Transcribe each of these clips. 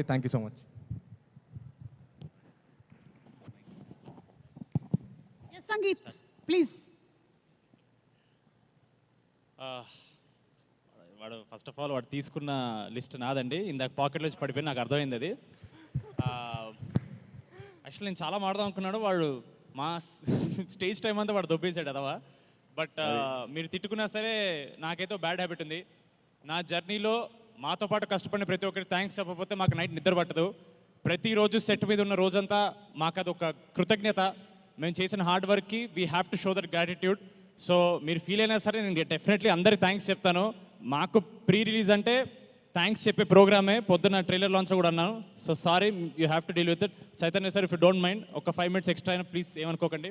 Thank you so much. Yes, Sangeet, please. వాడు first of all వాడు తీసుకున్న list నాదండి. ఇందాక పాకెట్లో వచ్చి పడిపోయి నాకు అర్థమైంది అది. యాక్చువల్లీ నేను చాలా మాడదాం అనుకున్నాడు, వాడు మా స్టేజ్ టైం అంతా వాడు దొబ్బేశాడు అదవా. బట్ మీరు తిట్టుకున్నా సరే నాకైతే బ్యాడ్ హ్యాబిట్ ఉంది. నా జర్నీలో మాతో పాటు కష్టపడిన ప్రతి ఒక్కరికి థ్యాంక్స్ చెప్పకపోతే మాకు నైట్ నిద్ర పట్టదు. ప్రతిరోజు సెట్ మీద ఉన్న రోజంతా మాకు అది ఒక కృతజ్ఞత. మేము చేసిన హార్డ్ వర్క్కి we have to show that gratitude. So మీరు ఫీల్ అయినా సరే నేను డెఫినెట్లీ అందరికి థ్యాంక్స్ చెప్తాను. మాకు ప్రీ రిలీజ్ అంటే థ్యాంక్స్ చెప్పే ప్రోగ్రామే. పొద్దున్న ట్రైలర్ లాంచ్లో కూడా అన్నాను. So sorry, you have to deal with it. Chaitanya sir, if you don't mind ఒక 5 minutes ఎక్స్ట్రా అయినా ప్లీజ్ ఏమనుకోకండి.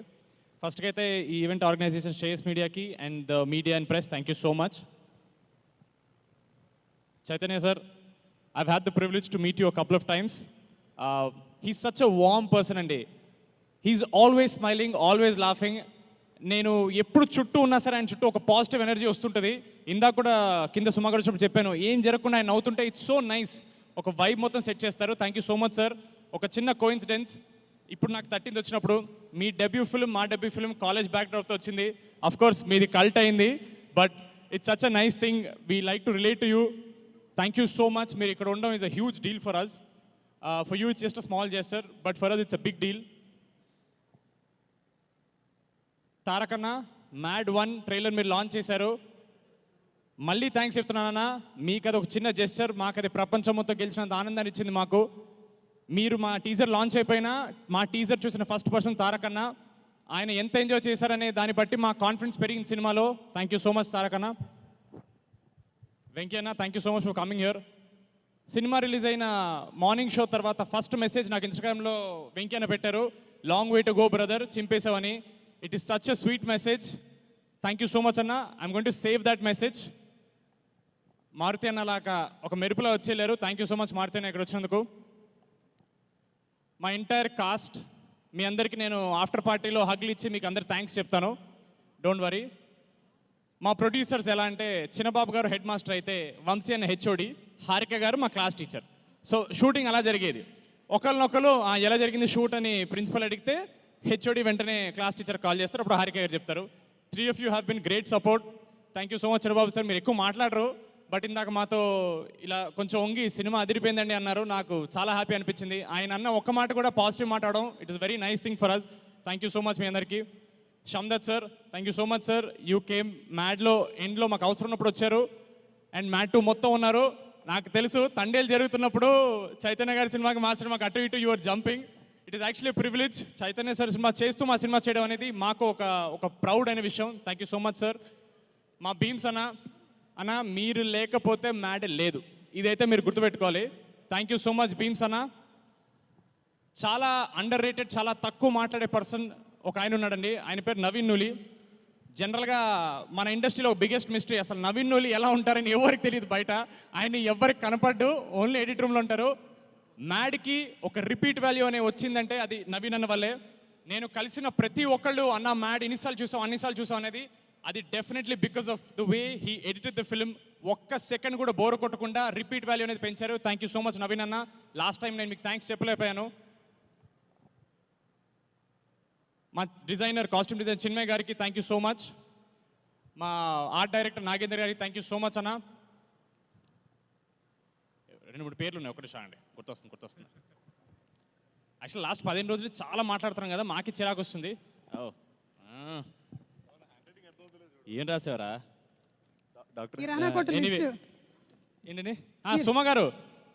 ఫస్ట్కి అయితే ఈ ఈవెంట్ ఆర్గనైజేషన్ శ్రేయస్ మీడియాకి and the media and press thank you so much. Chaitanya sir, I've had the privilege to meet you a couple of times. He's such a warm person andi. He's always smiling, always laughing. నేను ఎప్పుడు చుట్టూ ఉన్నా సరే ఆయన చుట్టూ ఒక positive energy వస్తుంటుంది. ఇందాక కూడా కింద సుమాగడ్ వచ్చినప్పుడు చెప్పాను, ఏం జరగకుండా ఆయన నవ్వుతుంటే ఇట్స్ సో నైస్. ఒక వైబ్ మొత్తం సెట్ చేస్తారు. Thank you so much sir. ఒక చిన్న కోఇన్సిడెన్స్, ఇప్పుడు నాకు 13th వచ్చినప్పుడు మీ డెబ్యూ ఫిల్మ్, మా డెబ్యూ ఫిల్మ్ కాలేజ్ బ్యాక్డ్రాప్తో వచ్చింది. అఫ్ కోర్స్ మీది కల్ట్ అయింది, but it's such a nice thing. We like to relate to you. Thank you so much. మీరు ఇక్కడ ఉండడం is a huge deal for us. For you it's just a small gesture, but for us it's a big deal. తారకన్న, MAD 1 trailer మీరు launch చేశారు. మళ్ళీ thanks చెప్తున్నానన్నా. మీకు అది ఒక చిన్న జెస్చర్, మాకు అది ప్రపంచం మొత్తం గెలిచినంత ఆనందాన్ని ఇచ్చింది మాకు. మీరు మా టీజర్ లాంచ్ అయిపోయినా మా టీజర్ చూసిన ఫస్ట్ పర్సన్ తారకన్న. ఆయన ఎంత ఎంజాయ్ చేశారనే దాన్ని బట్టి మా కాన్ఫిడెన్స్ పెరిగింది సినిమాలో. థ్యాంక్ యూ సో మచ్ తారకన్న. వెంకయ్యన్న, thank you so much for coming here. సినిమా రిలీజ్ అయిన మార్నింగ్ షో తర్వాత ఫస్ట్ మెసేజ్ నాకు ఇన్స్టాగ్రామ్లో వెంకయ్యన్న పెట్టారు, long way to go brother, చింపేశావని. It is such a sweet message. Thank you so much అన్న. I'm going to save that message. Maruthi అన్న లాగా ఒక మెరుపులో వచ్చేళ్ళారు. Thank you so much Maruthi అన్న ఇక్కడ వచ్చినందుకు. మా ఎంటైర్ కాస్ట్, మీ అందరికీ నేను ఆఫ్టర్ పార్టీలో హగ్లు ఇచ్చి మీకు అందరు థ్యాంక్స్ చెప్తాను, డోంట్ వరీ. మా ప్రొడ్యూసర్స్ ఎలా అంటే, చిన్నబాబు గారు హెడ్ మాస్టర్ అయితే వంశీ అన్న హెచ్ఓడి, హారిక గారు మా క్లాస్ టీచర్. సో షూటింగ్ అలా జరిగేది. ఒకరినొకరు ఎలా జరిగింది షూట్ అని ప్రిన్సిపల్ అడిగితే హెచ్ఓడి వెంటనే క్లాస్ టీచర్ కాల్ చేస్తారు, అప్పుడు హారిక గారు చెప్తారు. 3 of you have been great support. Thank you so much Chinnababu sir. మీరు ఎక్కువ మాట్లాడరు, బట్ ఇందాక మాతో ఇలా కొంచెం వంగి సినిమా అదిరిపోయిందండి అన్నారు. నాకు చాలా హ్యాపీ అనిపించింది. ఆయన అన్న ఒక్క మాట కూడా పాజిటివ్ మాట్లాడడం, it is very nice thing for us. Thank you so much మీ అందరికీ. Shamdat sir, thank you so much sir. You came మ్యాడ్లో ఎండ్లో మాకు అవసరం ఉన్నప్పుడు వచ్చారు, అండ్ మ్యాడ్ 2 మొత్తం ఉన్నారు. నాకు తెలుసు తండేలు జరుగుతున్నప్పుడు చైతన్య గారి సినిమాకి మా సినిమాకి అటు ఇటు your jumping. It is actually privilege. Chaitanya sir cinema చేస్తూ మా సినిమా చేయడం అనేది మాకు ఒక ప్రౌడ్ అయిన విషయం. Thank you so much sir. మా భీమ్స్ అన్న మీరు లేకపోతే మ్యాడ్ లేదు, ఇదైతే మీరు గుర్తుపెట్టుకోవాలి. Thank you so much Bheems అన్న. చాలా అండర్ రేటెడ్, చాలా తక్కువ మాట్లాడే పర్సన్ ఒక ఆయన ఉన్నాడండి, ఆయన పేరు నవీన్ నూలి. జనరల్గా మన ఇండస్ట్రీలో బిగ్గెస్ట్ మిస్టరీ, అసలు నవీన్ నూలి ఎలా ఉంటారని ఎవరికి తెలియదు బయట. ఆయన ఎవరికి కనపడ్డు, ఓన్లీ ఎడిట్ రూమ్లో ఉంటారు. మ్యాడ్కి ఒక రిపీట్ వాల్యూ అనే వచ్చిందంటే అది నవీన్ అన్న వల్లే. నేను కలిసిన ప్రతి ఒక్కళ్ళు అన్న మ్యాడ్ ఇన్నిసార్లు చూసాం అన్నిసార్లు చూసాం అనేది, అది definitely because of the way he edited the film. ఒక్క సెకండ్ కూడా బోర్ కొట్టకుండా రిపీట్ వాల్యూ అనేది పెంచారు. Thank you so much Naveen అన్న. లాస్ట్ టైం నేను మీకు థ్యాంక్స్ చెప్పలేకపోయాను. మా డిజైనర్, కాస్ట్యూమ్ డిజైనర్ చిన్మయ్ గారికి థ్యాంక్ యూ సో మచ్. మా ఆర్ట్ డైరెక్టర్ నాగేందర్ గారికి థ్యాంక్ యూ సో మచ్ అన్న. 2-3 పేర్లు ఉన్నాయి, ఒకటి చాలండి, గుర్తొస్తుంది. యాక్చువల్ లాస్ట్ 15 రోజులు చాలా మాట్లాడుతున్నాం కదా, మాకి చిరాకు వస్తుంది. ఏం రాసేవారా ఏంటండి?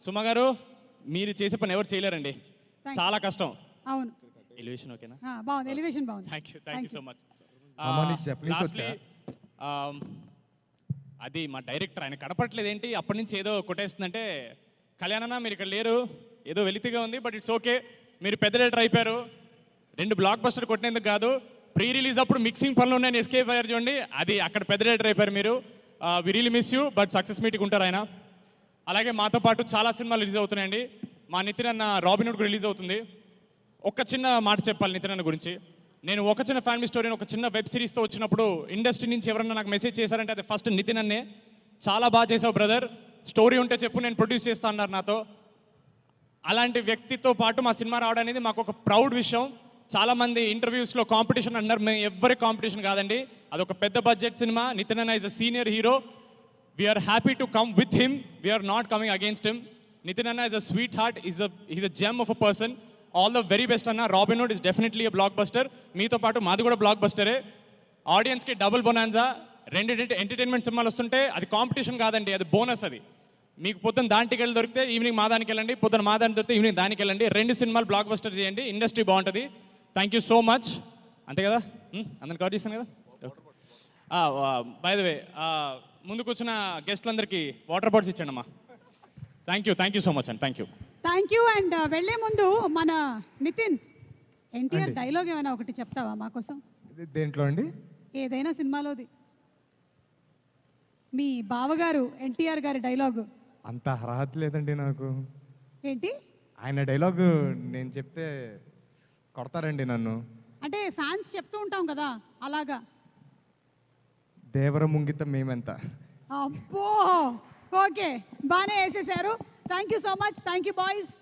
సుమ గారు మీరు చేసే పని ఎవరు చేయలేరండి, చాలా కష్టం. అవును, ఎలివేషన్ ఓకేనా? బాగుంది, ఎలివేషన్ బాగుంది. Thank you so much. అది మా డైరెక్టర్, ఆయన కనపట్లేదు ఏంటి అప్పటి నుంచి ఏదో కొట్టేస్తుందంటే, కళ్యాణన్న మీరు ఇక్కడ లేరు, ఏదో వెలితిగా ఉంది, బట్ ఇట్స్ ఓకే. మీరు పెద్ద డైరెక్టర్ అయిపోయారు. 2 బ్లాక్ బస్టర్ కొట్టినందుకు కాదు, ప్రీ రిలీజ్ అప్పుడు మిక్సింగ్ పనులు ఉన్నాయని ఎస్కేప్ అయ్యారు చూడండి, అది అక్కడ పెద్ద డైరెక్టర్ అయిపోయారు మీరు. We really miss you, but success meeting ఉంటారు ఆయన. అలాగే మాతో పాటు చాలా సినిమాలు రిలీజ్ అవుతున్నాయండి. మా నితిన్ అన్న రాబిన్హుడ్ కూడా రిలీజ్ అవుతుంది. ఒక చిన్న మాట చెప్పాలి నితిన్ అన్న గురించి. నేను ఒక చిన్న ఫ్యామిలీ స్టోరీని ఒక చిన్న వెబ్ సిరీస్తో వచ్చినప్పుడు ఇండస్ట్రీ నుంచి ఎవరన్నా నాకు మెసేజ్ చేశారంటే అది ఫస్ట్ నితిన్ అన్నే. చాలా బాగా చేసావు బ్రదర్, స్టోరీ ఉంటే చెప్పు నేను ప్రొడ్యూస్ చేస్తా అన్నారు నాతో. అలాంటి వ్యక్తితో పాటు మా సినిమా రావడం అనేది మాకు ఒక ప్రౌడ్ విషయం. చాలామంది ఇంటర్వ్యూస్లో కాంపిటీషన్ అంటున్నారు, మేము ఎవ్వరి కాంపిటీషన్ కాదండి. అదొక పెద్ద బడ్జెట్ సినిమా. నితిన్ అన్న is a senior hero. We're happy to come with him, we're not coming against him. Nithin అన్న is a sweet heart, is a gem of a person. All the very best అన్న. Robinhood is definitely a blockbuster. మీతో పాటు మాది కూడా black బస్టరే. ఆడియన్స్కి double bonanza. రెండు entertainment సినిమాలు వస్తుంటే అది కాంపిటీషన్ కాదండి, అది బోనస్. అది మీకు పొద్దున్న దానికి వెళ్ళి దొరికితే ఈవినింగ్ మా దానికి వెళ్ళండి, పొద్దున్న మా దానికి దొరికితే ఈవినింగ్ దానికి వెళ్ళండి. 2 సినిమాలు బ్లాక్ బస్టర్ చేయండి, ఇండస్ట్రీ బాగుంటుంది. Thank you so much. అంతే కదా, అందరిని కవర్ చేశాను కదా. బై ద వే, ముందు కూర్చున్న గెస్ట్లందరికీ వాటర్ బాటిల్స్ ఇచ్చండి అమ్మా. థ్యాంక్ యూ సో మచ్ అండి. Thank you. అండ్ వెళ్ళే ముందు మన నితిన్ ఎన్టీఆర్ డైలాగ్ ఏమైనా ఒకటి చెప్తావా మా కోసం? దేంట్లో అండి? ఏదైనా సినిమాలోది. మీ బావగారు ఎన్టీఆర్ గారి డైలాగు. అంత అర్హత లేదండి నాకు. ఏంటి? ఆయన డైలాగ్ నేను చెప్తే కొడతారండి నన్ను. అంటే ఫ్యాన్స్ చెప్తూ ఉంటాం కదా, అలాగా. దేవర ముంగిత మేమెంత. అబ్బో, ఓకే, బాగానే వేసేసారు. Thank you so much. Thank you boys.